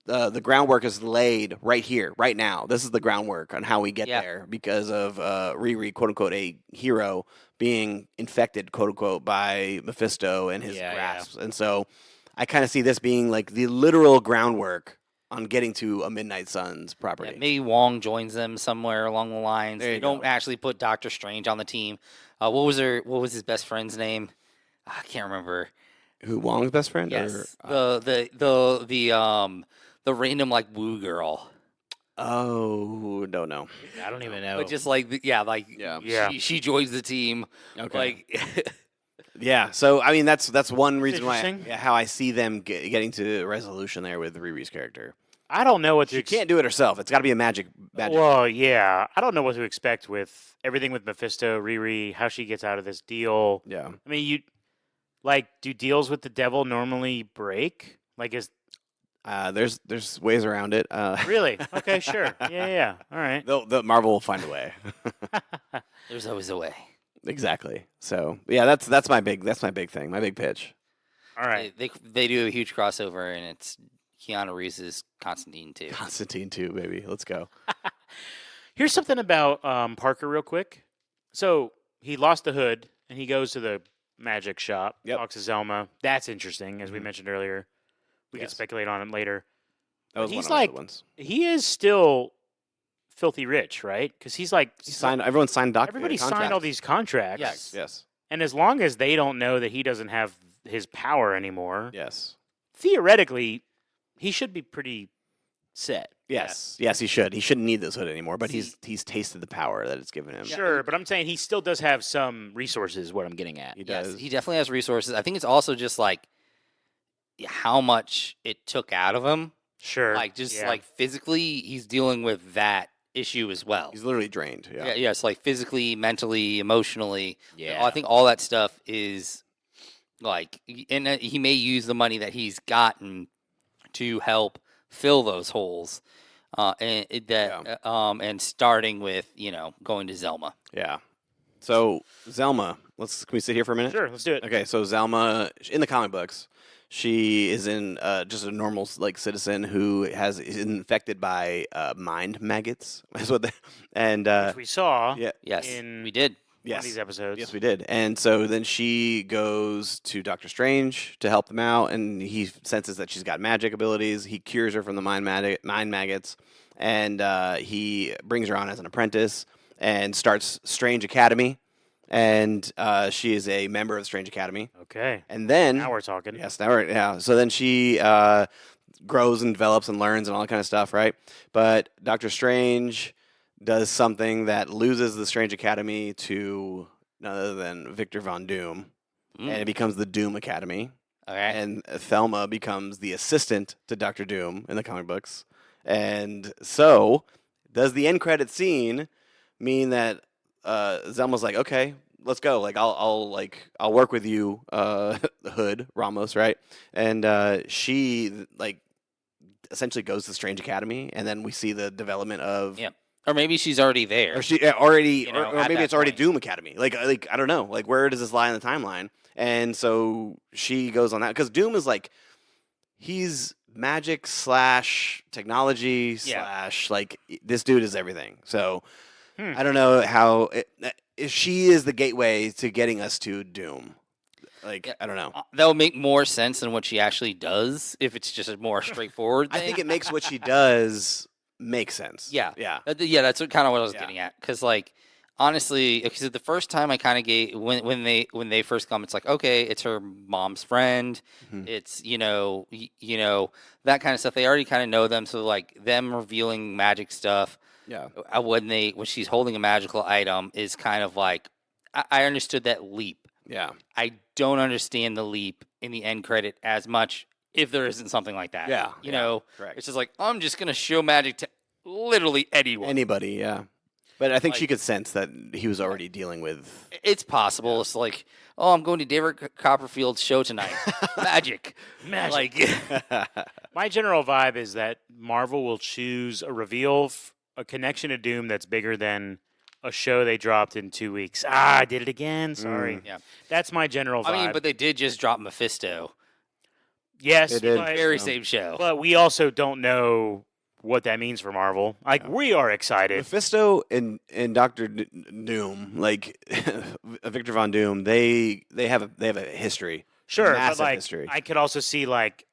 The groundwork is laid right here, right now. This is the groundwork on how we get there because of Riri, quote unquote, a hero being infected, quote unquote, by Mephisto and his grasp. And so I kind of see this being like the literal groundwork on getting to a Midnight Suns property. Yeah, maybe Wong joins them somewhere along the lines. There you They don't go. actually put Doctor Strange on the team. What was his best friend's name? I can't remember. Who, Wong's best friend? Yes, Or, the random like woo girl. oh, don't know. I don't even know. But just she joins the team. Okay. Like Yeah, so I mean that's one reason why interesting. how I see them getting to resolution there with Riri's character. I don't know what to She can't do it herself. It's got to be a magic. Well, yeah. I don't know what to expect with everything with Mephisto, Riri, how she gets out of this deal. Yeah. I mean, do deals with the devil normally break? Like, is There's ways around it. really? Okay, sure. Yeah. All right. The Marvel will find a way. there's always a way. Exactly. So yeah, that's my big thing. My big pitch. All right. They do a huge crossover, and it's Keanu Reeves' Constantine too. Constantine 2, baby. Let's go. Here's something about Parker, real quick. So he lost the hood, and he goes to the magic shop. Yep. Talks to Zelma. That's interesting, as we mentioned earlier. We can Yes. speculate on it later. That was He's one of like- the ones. He is still filthy rich, right? Because he's like Everyone signed everybody signed all these contracts. Yes. Yes. And as long as they don't know that he doesn't have his power anymore, Yes. theoretically, he should be pretty set. Yes. Yes, he should. He shouldn't need this hood anymore, but he's tasted the power that it's given him. Sure, but I'm saying he still does have some resources, is what I'm getting at. He Yes, does. he definitely has resources. I think it's also just like how much it took out of him. Sure. Like just yeah. like physically, he's dealing with that issue as well. He's literally drained. Yeah. Yeah, yes, like physically, mentally, emotionally. Yeah. I think all that stuff is like, and he may use the money that he's gotten to help fill those holes. And starting with going to Zelma. Yeah. So Zelma, can we sit here for a minute? Sure, let's do it. Okay, so Zelma in the comic books, she is in just a normal citizen who is infected by mind maggots. Is what Which we saw yeah. Yes, in we did. one of these episodes. Yes, we did. And so then she goes to Doctor Strange to help them out, and he senses that she's got magic abilities. He cures her from the mind maggots, and he brings her on as an apprentice and starts Strange Academy. And she is a member of the Strange Academy. Okay. And then Now we're talking. yes, yeah. So then she grows and develops and learns and all that kind of stuff, right? But Doctor Strange does something that loses the Strange Academy to none other than Victor Von Doom, and it becomes the Doom Academy. Okay. And Thelma becomes the assistant to Doctor Doom in the comic books. And so, does the end credit scene mean that Zelma's like, okay, let's go. Like, I'll work with you, Hood Ramos, right? And she essentially goes to the Strange Academy, and then we see the development of. Yeah. Or maybe she's already there. Or she already, You know, or at maybe that it's already point. Doom Academy. Like I don't know. Like where does this lie in the timeline? And so she goes on that because Doom is like, he's magic / technology / like this dude is everything. So I don't know how if she is the gateway to getting us to Doom. Like Yeah. I don't know. That would make more sense than what she actually does if it's just a more straightforward I thing. think it makes what she does make sense. Yeah. Yeah. Yeah, that's kind of what I was Yeah. getting at. Because, like, honestly, because the first time I kind of gave when they first come, it's like, okay, it's her mom's friend. Mhm. It's that kind of stuff. They already kind of know them, so like them revealing magic stuff Yeah. when she's holding a magical item is kind of like I understood that leap. Yeah. I don't understand the leap in the end credit as much if there isn't something like that. Yeah, You yeah, know, correct. it's just like, I'm just going to show magic to literally anyone. Anybody, yeah. But I think she Like- could sense that he was already dealing with. It's possible. It's like, oh, I'm going to David Copperfield's show tonight. Magic. Magic. My general vibe is that Marvel will choose a reveal, a connection to Doom that's bigger than a show they dropped in 2 weeks. I did it again. Sorry. Yeah. That's my general vibe. I mean, but they did just drop Mephisto. Yes. They did. But, Very same show. But we also don't know what that means for Marvel. Like, we are excited. Mephisto and Doctor Doom, like Victor Von Doom, they have a history. Sure, Massive but like history. I could also see like,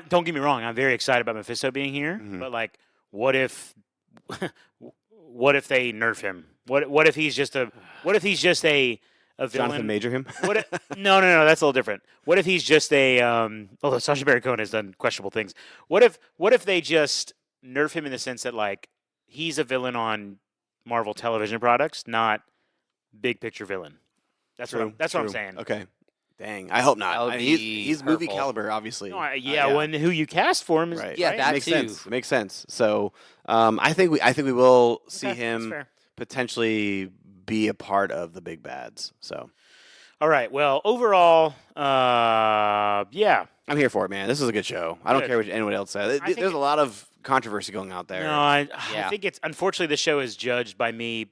don't get me wrong, I'm very excited about Mephisto being here. But like, what if they nerf him? What if he's just a villain? Jonathan Major him? No, that's a little different. What if he's just a although Sacha Baron Cohen has done questionable things. What if they just nerf him in the sense that like he's a villain on Marvel television products, not big picture villain? That's what I'm saying. Okay. Dang, I hope not. That would He's be movie hurtful. caliber, obviously. No, when who you cast for him is Right. Yeah, right? that makes too. sense. It makes sense. So, I think we will see Okay, that's him fair. potentially be a part of the big bads. So, All right. Well, overall, yeah. I'm here for it, man. This is a good show. I don't Good. care what anyone else says. I think There's a lot of controversy going out there. No, I Yeah. think it's unfortunately the show is judged by me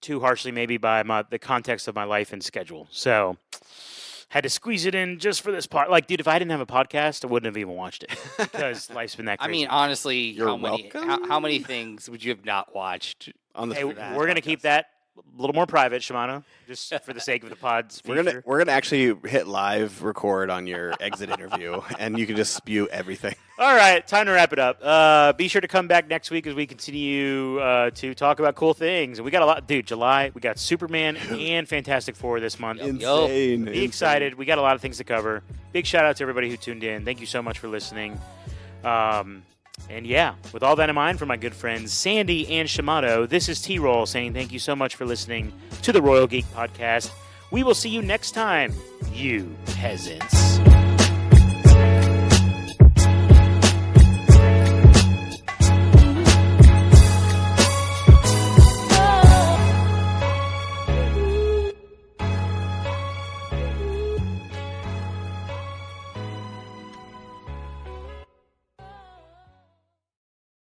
too harshly, maybe by the context of my life and schedule. So had to squeeze it in just for this part. Like, dude, if I didn't have a podcast, I wouldn't have even watched it because life's been that I crazy. mean, honestly, You're how many things would you have not watched? On the hey, Free Bads we're gonna podcast. keep that a little more private, Shimano, just for the sake of the pod's future. We're gonna actually hit live record on your exit interview, and you can just spew everything. All right, time to wrap it up. Be sure to come back next week as we continue to talk about cool things. And we got a lot, dude. July, we got Superman and Fantastic Four this month. Insane. Be excited. We got a lot of things to cover. Big shout out to everybody who tuned in. Thank you so much for listening. And yeah, with all that in mind, for my good friends Sandy and Shimano, this is T-Roll saying thank you so much for listening to the Royal Geek Podcast. We will see you next time, you peasants.